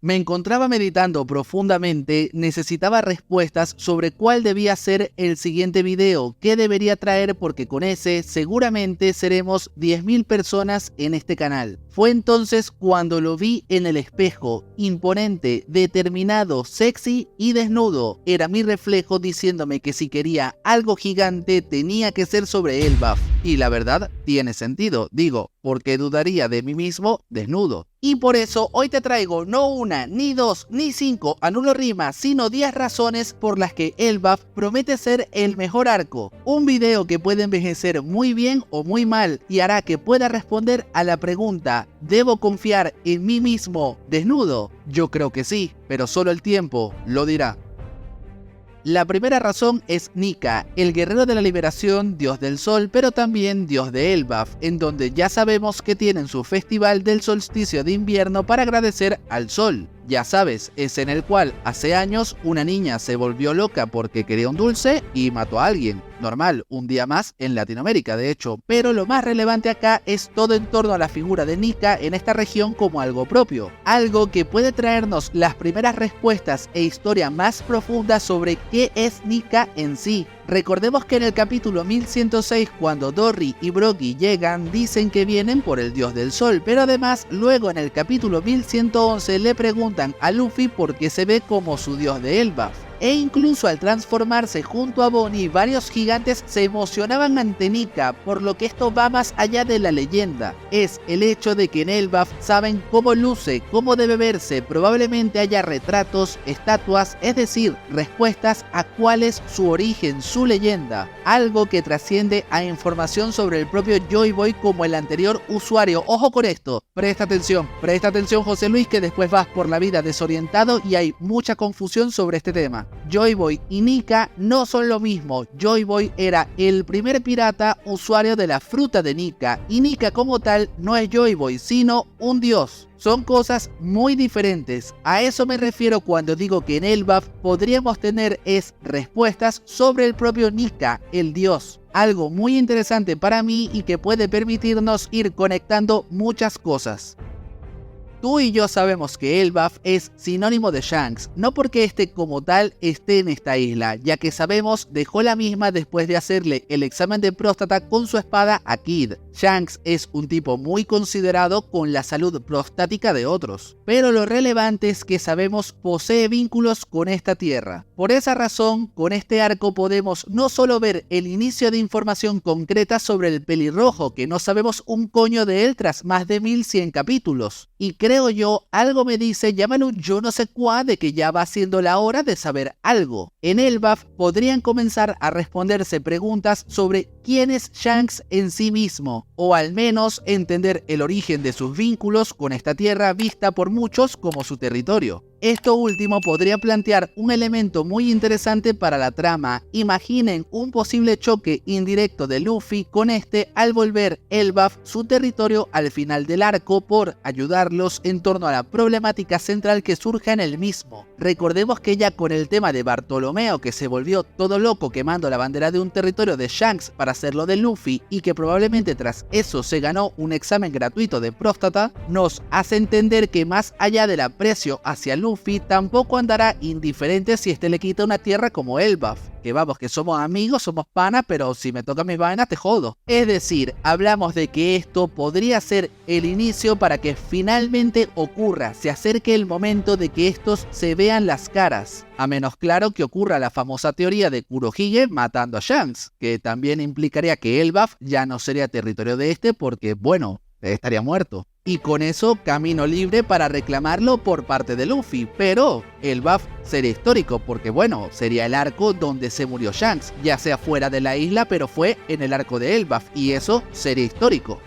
Me encontraba meditando profundamente, necesitaba respuestas sobre cuál debía ser el siguiente video, qué debería traer porque con ese seguramente seremos 10.000 personas en este canal. Fue entonces cuando lo vi en el espejo, imponente, determinado, sexy y desnudo. Era mi reflejo diciéndome que si quería algo gigante tenía que ser sobre Elbaf. Y la verdad tiene sentido, digo, porque dudaría de mí mismo desnudo. Y por eso hoy te traigo no una, ni dos, ni cinco, anulo rima, sino 10 razones por las que Elbaf promete ser el mejor arco. Un video que puede envejecer muy bien o muy mal y hará que pueda responder a la pregunta: ¿debo confiar en mí mismo desnudo? Yo creo que sí, pero solo el tiempo lo dirá. La primera razón es Nika, el guerrero de la liberación, dios del sol, pero también dios de Elbaf, en donde ya sabemos que tienen su festival del solsticio de invierno para agradecer al sol. Ya sabes, es en el cual hace años una niña se volvió loca porque quería un dulce y mató a alguien. Normal, un día más en Latinoamérica de hecho, pero lo más relevante acá es todo en torno a la figura de Nika en esta región como algo propio. Algo que puede traernos las primeras respuestas e historia más profunda sobre qué es Nika en sí. Recordemos que en el capítulo 1106, cuando Dorry y Broggy llegan, dicen que vienen por el dios del sol, pero además luego en el capítulo 1111 le preguntan a Luffy por qué se ve como su dios de Elbaf. E incluso al transformarse junto a Bonnie, varios gigantes se emocionaban ante Nika, por lo que esto va más allá de la leyenda. Es el hecho de que en Elbaf saben cómo luce, cómo debe verse, probablemente haya retratos, estatuas, es decir, respuestas a cuál es su origen, su leyenda. Algo que trasciende a información sobre el propio Joy Boy como el anterior usuario. Ojo con esto, presta atención José Luis, que después vas por la vida desorientado y hay mucha confusión sobre este tema. Joy Boy y Nika no son lo mismo. Joy Boy era el primer pirata usuario de la fruta de Nika, y Nika como tal no es Joy Boy, sino un dios. Son cosas muy diferentes. A eso me refiero cuando digo que en Elbaf podríamos tener respuestas sobre el propio Nika, el dios. Algo muy interesante para mí y que puede permitirnos ir conectando muchas cosas. Tú y yo sabemos que Elbaf es sinónimo de Shanks, no porque este como tal esté en esta isla, ya que sabemos dejó la misma después de hacerle el examen de próstata con su espada a Kid. Shanks es un tipo muy considerado con la salud prostática de otros, pero lo relevante es que sabemos posee vínculos con esta tierra. Por esa razón, con este arco podemos no solo ver el inicio de información concreta sobre el pelirrojo, que no sabemos un coño de él tras más de 1100 capítulos, y creo yo, algo me dice, llámalo yo no sé cuá, de que ya va siendo la hora de saber algo. En Elbaf podrían comenzar a responderse preguntas sobre quién es Shanks en sí mismo, o al menos entender el origen de sus vínculos con esta tierra vista por muchos como su territorio. Esto último podría plantear un elemento muy interesante para la trama. Imaginen un posible choque indirecto de Luffy con este al volver Elbaf su territorio al final del arco por ayudarlos en torno a la problemática central que surja en el mismo. Recordemos que ya con el tema de Bartolomeo, que se volvió todo loco quemando la bandera de un territorio de Shanks para hacerlo de Luffy y que probablemente tras eso se ganó un examen gratuito de próstata, nos hace entender que más allá del aprecio hacia Luffy tampoco andará indiferente si este le quita una tierra como Elbaf. Que vamos, que somos amigos, somos panas, pero si me tocan mis vainas te jodo. Es decir, hablamos de que esto podría ser el inicio para que finalmente ocurra, se acerque el momento de que estos se vean las caras. A menos claro que ocurra la famosa teoría de Kurohige matando a Shanks, que también implicaría que Elbaf ya no sería territorio de este porque, bueno, estaría muerto. Y con eso camino libre para reclamarlo por parte de Luffy, pero Elbaf sería histórico porque bueno, sería el arco donde se murió Shanks, ya sea fuera de la isla, pero fue en el arco de Elbaf y eso sería histórico.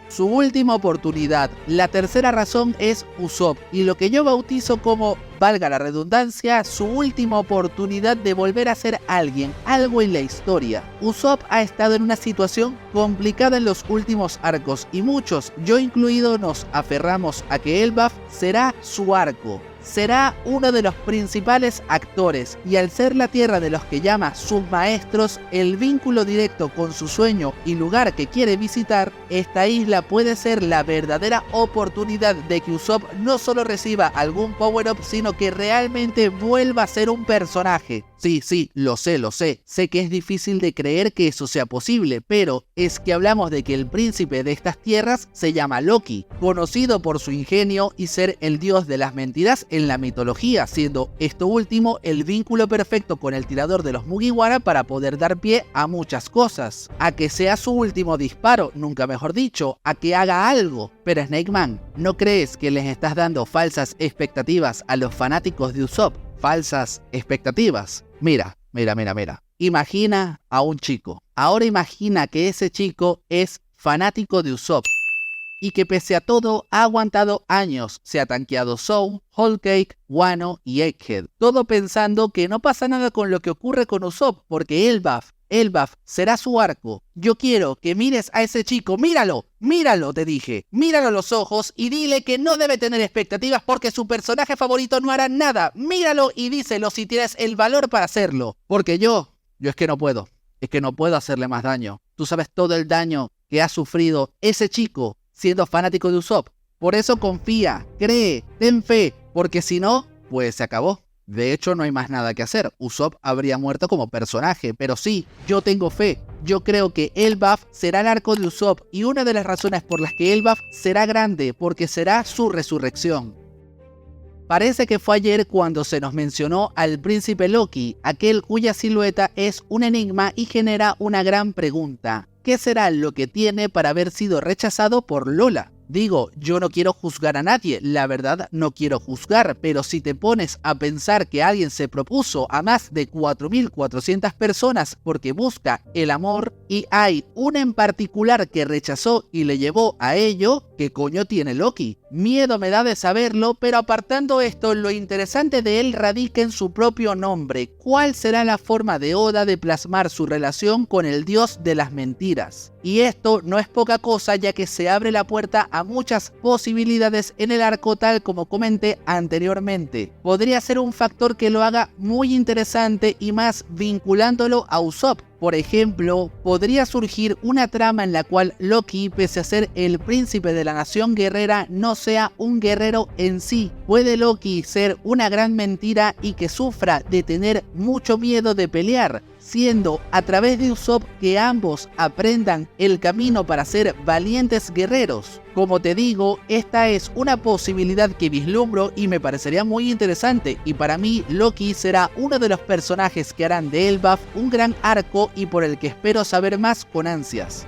Su última oportunidad. La tercera razón es Usopp y lo que yo bautizo como, valga la redundancia, su última oportunidad de volver a ser alguien, algo en la historia. Usopp ha estado en una situación complicada en los últimos arcos y muchos, yo incluido, nos aferramos a que Elbaf será su arco. será uno de los principales actores, y al ser la tierra de los que llama sus maestros, el vínculo directo con su sueño y lugar que quiere visitar, esta isla puede ser la verdadera oportunidad de que Usopp no solo reciba algún power-up, sino que realmente vuelva a ser un personaje. Sí, lo sé que es difícil de creer que eso sea posible, pero es que hablamos de que el príncipe de estas tierras se llama Loki, conocido por su ingenio y ser el dios de las mentiras en la mitología, siendo esto último el vínculo perfecto con el tirador de los Mugiwara para poder dar pie a muchas cosas, a que sea su último disparo, nunca mejor dicho, a que haga algo. Pero Snake Man, ¿no crees que les estás dando falsas expectativas a los fanáticos de Usopp? Falsas expectativas. Mira. Imagina a un chico. Ahora imagina que ese chico es fanático de Usopp y que pese a todo ha aguantado años. Se ha tanqueado Zou, Whole Cake, Wano y Egghead. Todo pensando que no pasa nada con lo que ocurre con Usopp porque Elbaf será su arco. Yo quiero que mires a ese chico, míralo, te dije. Míralo a los ojos y dile que no debe tener expectativas porque su personaje favorito no hará nada. Míralo y díselo si tienes el valor para hacerlo. Porque yo es que no puedo. Es que no puedo hacerle más daño. Tú sabes todo el daño que ha sufrido ese chico siendo fanático de Usopp. Por eso confía, cree, ten fe, porque si no, pues se acabó. De hecho, no hay más nada que hacer. Usopp habría muerto como personaje, pero sí, yo tengo fe. Yo creo que Elbaf será el arco de Usopp y una de las razones por las que Elbaf será grande, porque será su resurrección. Parece que fue ayer cuando se nos mencionó al príncipe Loki, aquel cuya silueta es un enigma y genera una gran pregunta. ¿Qué será lo que tiene para haber sido rechazado por Lola? Digo, yo no quiero juzgar a nadie, la verdad no quiero juzgar, pero si te pones a pensar que alguien se propuso a más de 4.400 personas porque busca el amor y hay una en particular que rechazó y le llevó a ello, ¿qué coño tiene Loki? Miedo me da de saberlo, pero apartando esto, lo interesante de él radica en su propio nombre. ¿Cuál será la forma de Oda de plasmar su relación con el dios de las mentiras? Y esto no es poca cosa, ya que se abre la puerta a muchas posibilidades en el arco, tal como comenté anteriormente. Podría ser un factor que lo haga muy interesante y más vinculándolo a Usopp. Por ejemplo, podría surgir una trama en la cual Loki, pese a ser el príncipe de la nación guerrera, no sea un guerrero en sí. Puede Loki ser una gran mentira y que sufra de tener mucho miedo de pelear, siendo a través de Usopp que ambos aprendan el camino para ser valientes guerreros. Como te digo, esta es una posibilidad que vislumbro y me parecería muy interesante, y para mí Loki será uno de los personajes que harán de Elbaf un gran arco y por el que espero saber más con ansias.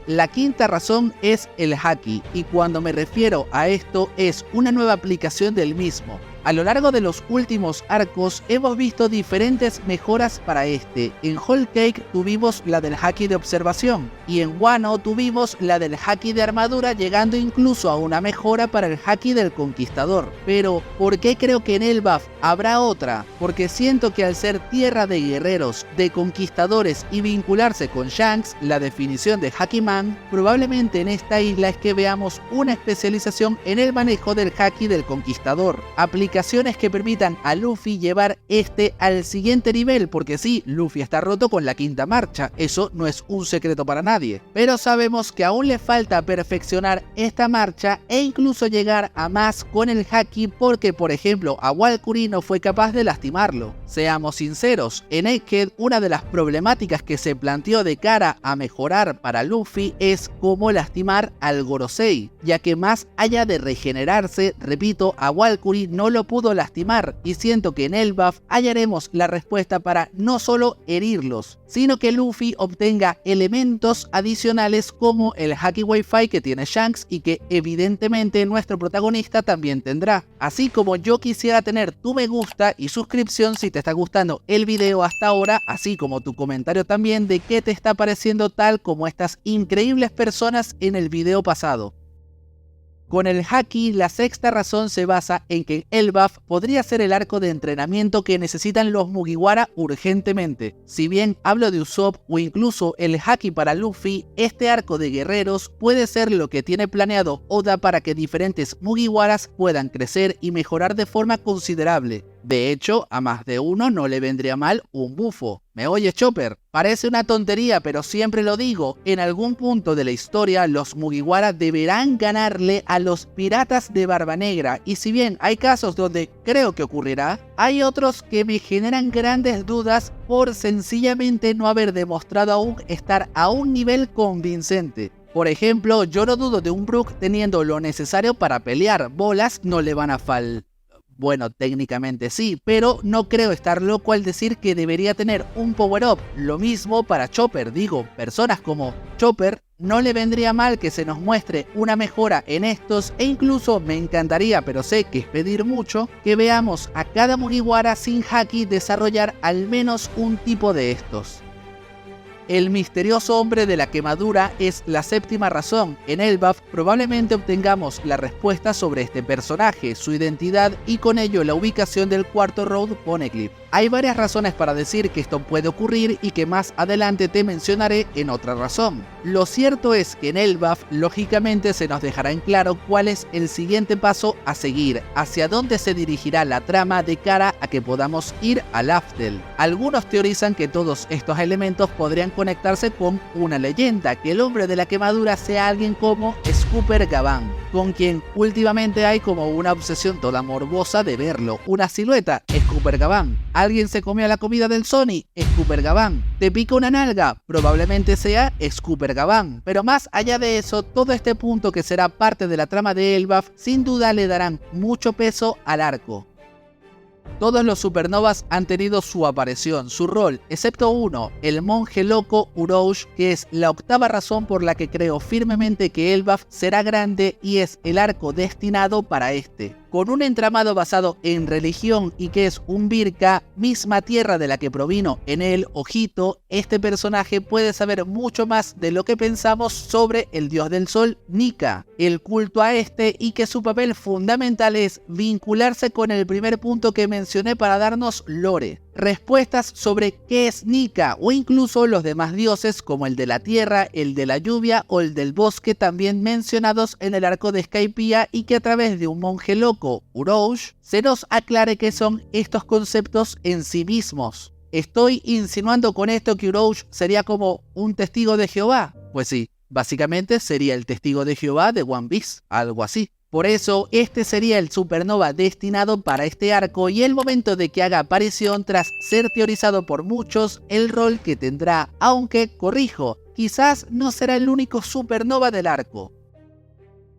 La quinta razón es el Haki, y cuando me refiero a esto es una nueva aplicación del mismo. A lo largo de los últimos arcos hemos visto diferentes mejoras para este. En Whole Cake tuvimos la del Haki de observación y en Wano tuvimos la del Haki de armadura, llegando incluso a una mejora para el Haki del conquistador. Pero, ¿por qué creo que en Elbaf habrá otra? Porque siento que al ser tierra de guerreros, de conquistadores y vincularse con Shanks, la definición de Haki Man, probablemente en esta isla es que veamos una especialización en el manejo del Haki del conquistador. Aplicaciones que permitan a Luffy llevar este al siguiente nivel, porque sí, Luffy está roto con la quinta marcha, eso no es un secreto para nadie, pero sabemos que aún le falta perfeccionar esta marcha e incluso llegar a más con el Haki, porque por ejemplo a Walkuri no fue capaz de lastimarlo. Seamos sinceros, en Egghead una de las problemáticas que se planteó de cara a mejorar para Luffy es cómo lastimar al Gorosei, ya que más allá de regenerarse, repito, a Walkuri no lo pudo lastimar, y siento que en Elbaf hallaremos la respuesta para no solo herirlos, sino que Luffy obtenga elementos adicionales como el Haki Wi-Fi que tiene Shanks y que evidentemente nuestro protagonista también tendrá. Así como yo quisiera tener tu me gusta y suscripción si te está gustando el video hasta ahora, así como tu comentario también de qué te está pareciendo tal como estas increíbles personas en el video pasado. Con el Haki, la sexta razón se basa en que Elbaf podría ser el arco de entrenamiento que necesitan los Mugiwara urgentemente. Si bien hablo de Usopp o incluso el Haki para Luffy, este arco de guerreros puede ser lo que tiene planeado Oda para que diferentes Mugiwaras puedan crecer y mejorar de forma considerable. De hecho, a más de uno no le vendría mal un bufo. ¿Me oyes, Chopper? Parece una tontería, pero siempre lo digo, en algún punto de la historia los Mugiwara deberán ganarle a los piratas de Barba Negra, y si bien hay casos donde creo que ocurrirá, hay otros que me generan grandes dudas por sencillamente no haber demostrado aún estar a un nivel convincente. Por ejemplo, yo no dudo de un Brook teniendo lo necesario para pelear, bolas no le van a faltar. Bueno, técnicamente sí, pero no creo estar loco al decir que debería tener un power-up. Lo mismo para Chopper, digo, personas como Chopper, no le vendría mal que se nos muestre una mejora en estos, e incluso me encantaría, pero sé que es pedir mucho, que veamos a cada Mugiwara sin Haki desarrollar al menos un tipo de estos. El misterioso hombre de la quemadura es la séptima razón. En Elbaf probablemente obtengamos la respuesta sobre este personaje, su identidad y con ello la ubicación del cuarto Road Poneglyph. Hay varias razones para decir que esto puede ocurrir y que más adelante te mencionaré en otra razón. Lo cierto es que en Elbaf lógicamente se nos dejará en claro cuál es el siguiente paso a seguir, hacia dónde se dirigirá la trama de cara a que podamos ir a Laftel. Algunos teorizan que todos estos elementos podrían conectarse con una leyenda, que el hombre de la quemadura sea alguien como Scooper Gavan, con quien últimamente hay como una obsesión toda morbosa de verlo. Una silueta, Scooper Gavan. ¿Alguien se comió la comida del Sony? Scooper Gavan. ¿Te pica una nalga? Probablemente sea Scooper Gavan. Pero más allá de eso, todo este punto que será parte de la trama de Elbaf, sin duda le darán mucho peso al arco. Todos los supernovas han tenido su aparición, su rol, excepto uno, el monje loco Urouge, que es la octava razón por la que creo firmemente que Elbaf será grande y es el arco destinado para este. Con un entramado basado en religión y que es un Birka, misma tierra de la que provino en el ojito, este personaje puede saber mucho más de lo que pensamos sobre el dios del sol, Nika, el culto a este, y que su papel fundamental es vincularse con el primer punto que mencioné para darnos lore. Respuestas sobre qué es Nika o incluso los demás dioses como el de la tierra, el de la lluvia o el del bosque también mencionados en el arco de Skypiea, y que a través de un monje loco, Urouge, se nos aclare qué son estos conceptos en sí mismos. ¿Estoy insinuando con esto que Urouge sería como un testigo de Jehová? Pues sí, básicamente sería el testigo de Jehová de One Piece, algo así. Por eso, este sería el supernova destinado para este arco y el momento de que haga aparición tras ser teorizado por muchos el rol que tendrá, aunque, corrijo, quizás no será el único supernova del arco.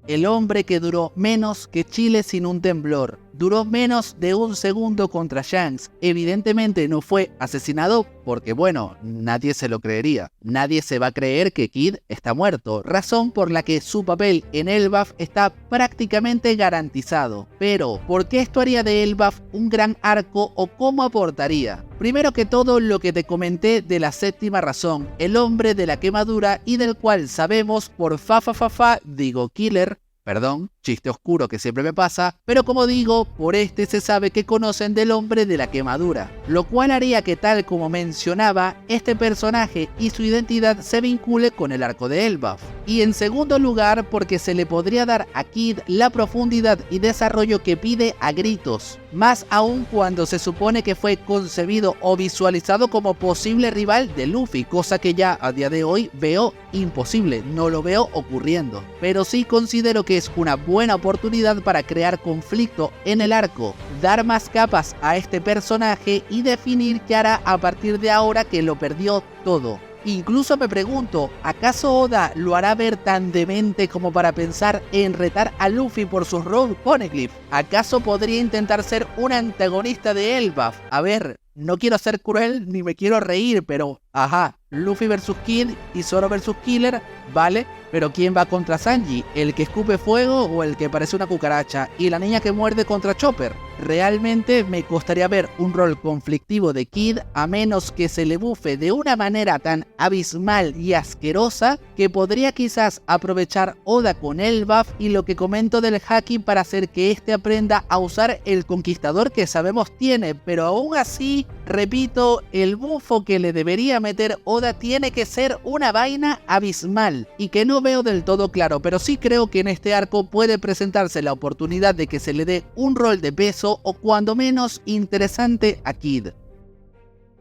El hombre que duró menos que Chile sin un temblor. Duró menos de un segundo contra Shanks. Evidentemente no fue asesinado porque, bueno, nadie se lo creería. Nadie se va a creer que Kid está muerto, razón por la que su papel en Elbaf está prácticamente garantizado. Pero, ¿por qué esto haría de Elbaf un gran arco o cómo aportaría? Primero que todo, lo que te comenté de la séptima razón, el hombre de la quemadura, y del cual sabemos por digo Killer, perdón, chiste oscuro que siempre me pasa, pero como digo, por este se sabe que conocen del hombre de la quemadura, lo cual haría que, tal como mencionaba, este personaje y su identidad se vincule con el arco de Elbaf. Y en segundo lugar, porque se le podría dar a Kid la profundidad y desarrollo que pide a gritos, más aún cuando se supone que fue concebido o visualizado como posible rival de Luffy, cosa que ya a día de hoy veo imposible, no lo veo ocurriendo. Pero sí considero que es una buena oportunidad para crear conflicto en el arco, dar más capas a este personaje y definir qué hará a partir de ahora que lo perdió todo. Incluso me pregunto, ¿acaso Oda lo hará ver tan demente como para pensar en retar a Luffy por sus Road Poneglyph? ¿Acaso podría intentar ser un antagonista de Elbaf? A ver, no quiero ser cruel ni me quiero reír, pero ajá, Luffy vs Kid y Zoro vs Killer, vale, pero ¿quién va contra Sanji? ¿El que escupe fuego o el que parece una cucaracha? ¿Y la niña que muerde contra Chopper? Realmente me costaría ver un rol conflictivo de Kid a menos que se le buffe de una manera tan abismal y asquerosa que podría quizás aprovechar Oda con el buff y lo que comento del haki para hacer que este aprenda a usar el conquistador que sabemos tiene, pero aún así, repito, el bufo que le debería meter Oda tiene que ser una vaina abismal y que no veo del todo claro, pero sí creo que en este arco puede presentarse la oportunidad de que se le dé un rol de peso o cuando menos interesante a Kid.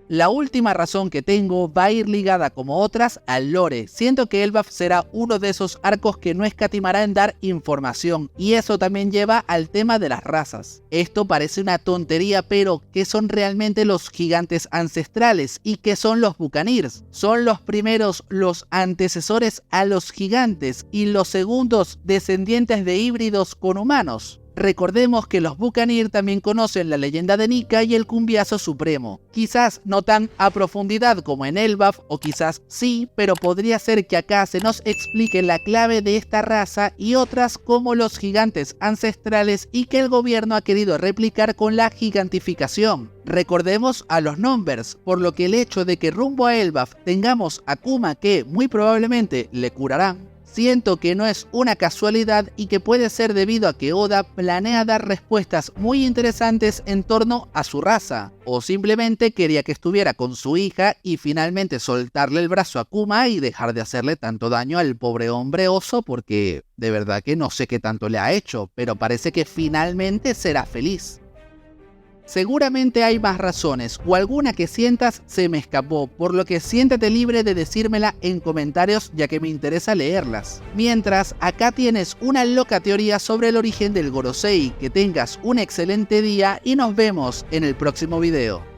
La última razón que tengo va a ir ligada como otras al lore. Siento que Elbaf será uno de esos arcos que no escatimará en dar información, y eso también lleva al tema de las razas. Esto parece una tontería, pero ¿qué son realmente los gigantes ancestrales y qué son los Buccaneers? Son los primeros los antecesores a los gigantes y los segundos descendientes de híbridos con humanos. Recordemos que los Buccaneer también conocen la leyenda de Nika y el Cumbiazo Supremo. Quizás no tan a profundidad como en Elbaf, o quizás sí, pero podría ser que acá se nos explique la clave de esta raza y otras como los gigantes ancestrales y que el gobierno ha querido replicar con la gigantificación. Recordemos a los Numbers, por lo que el hecho de que rumbo a Elbaf tengamos a Kuma que muy probablemente le curarán, siento que no es una casualidad y que puede ser debido a que Oda planea dar respuestas muy interesantes en torno a su raza, o simplemente quería que estuviera con su hija y finalmente soltarle el brazo a Kuma y dejar de hacerle tanto daño al pobre hombre oso, porque de verdad que no sé qué tanto le ha hecho, pero parece que finalmente será feliz. Seguramente hay más razones o alguna que sientas se me escapó, por lo que siéntete libre de decírmela en comentarios ya que me interesa leerlas. Mientras, acá tienes una loca teoría sobre el origen del Gorosei. Que tengas un excelente día y nos vemos en el próximo video.